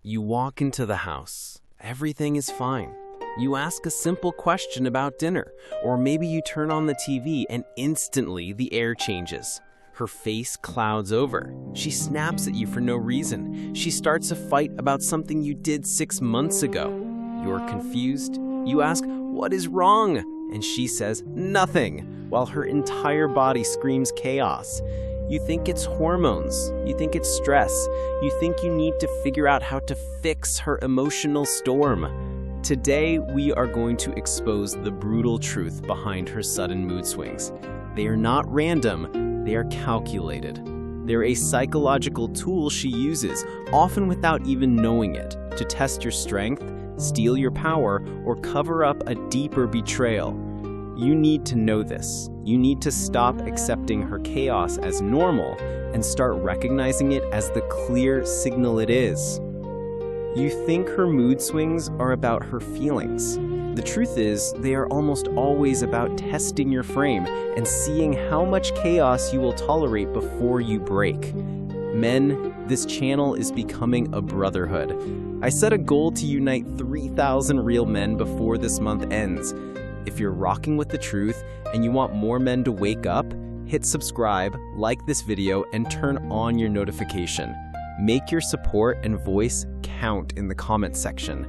You walk into the house. Everything is fine. You ask a simple question about dinner, or maybe you turn on the TV and instantly the air changes. Her face clouds over. She snaps at you for no reason. She starts a fight about something you did 6 months ago. You're confused. You ask, "What is wrong?" And she says, "Nothing," while her entire body screams chaos. You think it's hormones. You think it's stress. You think you need to figure out how to fix her emotional storm. Today, we are going to expose the brutal truth behind her sudden mood swings. They are not random, they are calculated. They're a psychological tool she uses, often without even knowing it, to test your strength, steal your power, or cover up a deeper betrayal. You need to know this. You need to stop accepting her chaos as normal and start recognizing it as the clear signal it is. You think her mood swings are about her feelings. The truth is, they are almost always about testing your frame and seeing how much chaos you will tolerate before you break. Men, this channel is becoming a brotherhood. I set a goal to unite 3,000 real men before this month ends. If you're rocking with the truth and you want more men to wake up, hit subscribe, like this video, and turn on your notification. Make your support and voice count in the comments section.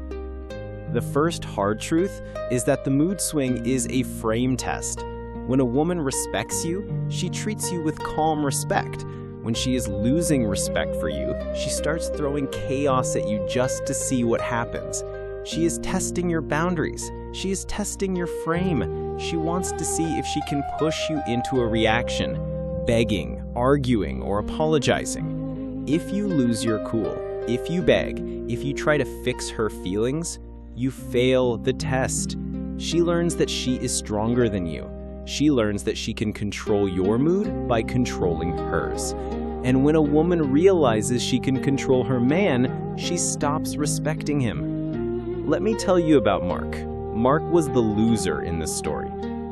The first hard truth is that the mood swing is a frame test. When a woman respects you, she treats you with calm respect. When she is losing respect for you, she starts throwing chaos at you just to see what happens. She is testing your boundaries. She is testing your frame. She wants to see if she can push you into a reaction, begging, arguing, or apologizing. If you lose your cool, if you beg, if you try to fix her feelings, you fail the test. She learns that she is stronger than you. She learns that she can control your mood by controlling hers. And when a woman realizes she can control her man, she stops respecting him. Let me tell you about Mark. Mark was the loser in this story.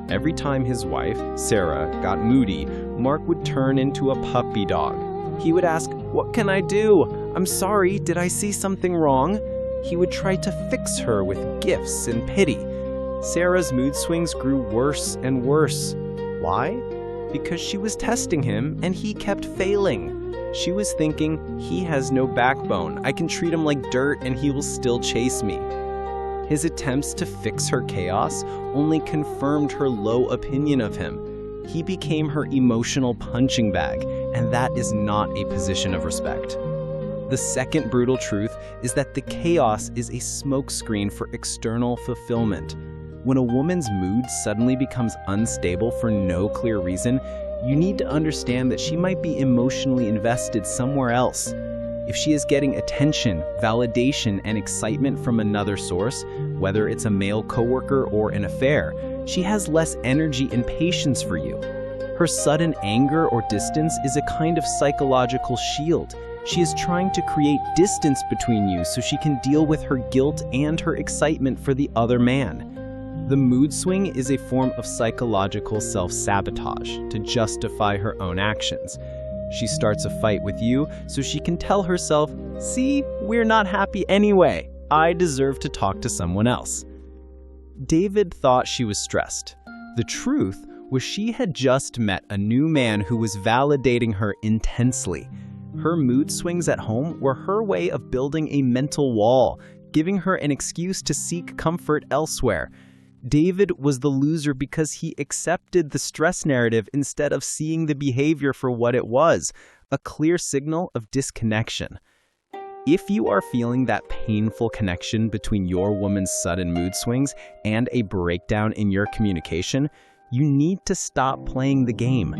Every time his wife, Sarah, got moody, Mark would turn into a puppy dog. He would ask, "What can I do? I'm sorry, did I see something wrong?" He would try to fix her with gifts and pity. Sarah's mood swings grew worse and worse. Why? Because she was testing him and he kept failing. She was thinking, he has no backbone. I can treat him like dirt and he will still chase me. His attempts to fix her chaos only confirmed her low opinion of him. He became her emotional punching bag, and that is not a position of respect. The second brutal truth is that the chaos is a smokescreen for external fulfillment. When a woman's mood suddenly becomes unstable for no clear reason, you need to understand that she might be emotionally invested somewhere else. If she is getting attention, validation, and excitement from another source, whether it's a male coworker or an affair, she has less energy and patience for you. Her sudden anger or distance is a kind of psychological shield. She is trying to create distance between you so she can deal with her guilt and her excitement for the other man. The mood swing is a form of psychological self-sabotage to justify her own actions. She starts a fight with you so she can tell herself, "See, we're not happy anyway. I deserve to talk to someone else." David thought she was stressed. The truth was she had just met a new man who was validating her intensely. Her mood swings at home were her way of building a mental wall, giving her an excuse to seek comfort elsewhere. David was the loser because he accepted the stress narrative instead of seeing the behavior for what it was, a clear signal of disconnection. If you are feeling that painful connection between your woman's sudden mood swings and a breakdown in your communication, you need to stop playing the game.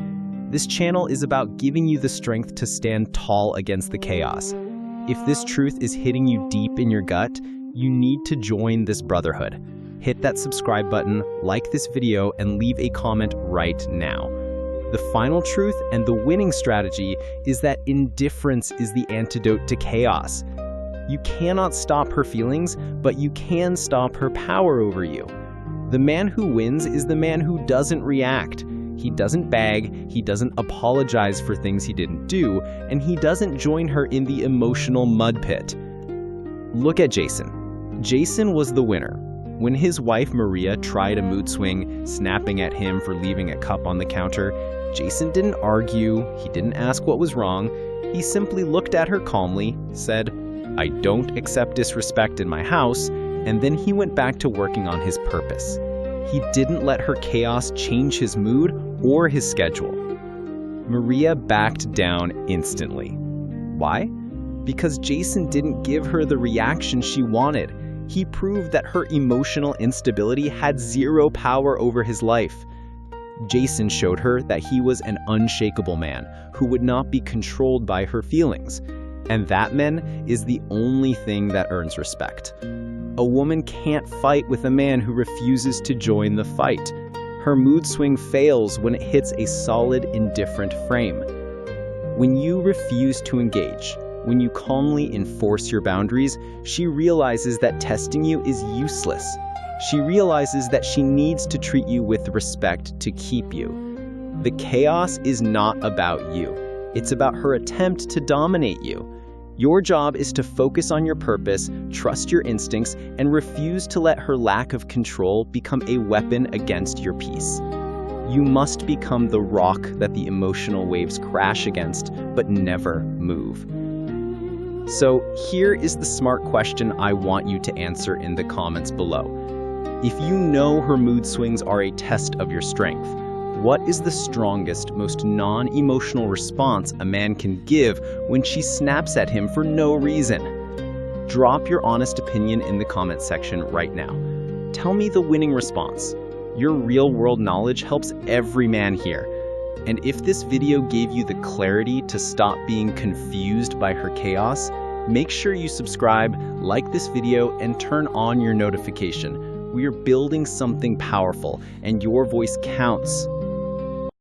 This channel is about giving you the strength to stand tall against the chaos. If this truth is hitting you deep in your gut, you need to join this brotherhood. Hit that subscribe button, like this video, and leave a comment right now. The final truth and the winning strategy is that indifference is the antidote to chaos. You cannot stop her feelings, but you can stop her power over you. The man who wins is the man who doesn't react. He doesn't beg, he doesn't apologize for things he didn't do, and he doesn't join her in the emotional mud pit. Look at Jason. Jason was the winner. When his wife Maria tried a mood swing, snapping at him for leaving a cup on the counter, Jason didn't argue, he didn't ask what was wrong. He simply looked at her calmly, said, "I don't accept disrespect in my house," and then he went back to working on his purpose. He didn't let her chaos change his mood or his schedule. Maria backed down instantly. Why? Because Jason didn't give her the reaction she wanted. He proved that her emotional instability had zero power over his life. Jason showed her that he was an unshakable man who would not be controlled by her feelings. And that, men, is the only thing that earns respect. A woman can't fight with a man who refuses to join the fight. Her mood swing fails when it hits a solid, indifferent frame. When you refuse to engage, when you calmly enforce your boundaries, she realizes that testing you is useless. She realizes that she needs to treat you with respect to keep you. The chaos is not about you. It's about her attempt to dominate you. Your job is to focus on your purpose, trust your instincts, and refuse to let her lack of control become a weapon against your peace. You must become the rock that the emotional waves crash against, but never move. So here is the smart question I want you to answer in the comments below. If you know her mood swings are a test of your strength, what is the strongest, most non-emotional response a man can give when she snaps at him for no reason? Drop your honest opinion in the comment section right now. Tell me the winning response. Your real-world knowledge helps every man here. And if this video gave you the clarity to stop being confused by her chaos, make sure you subscribe, like this video, and turn on your notification. We are building something powerful, and your voice counts.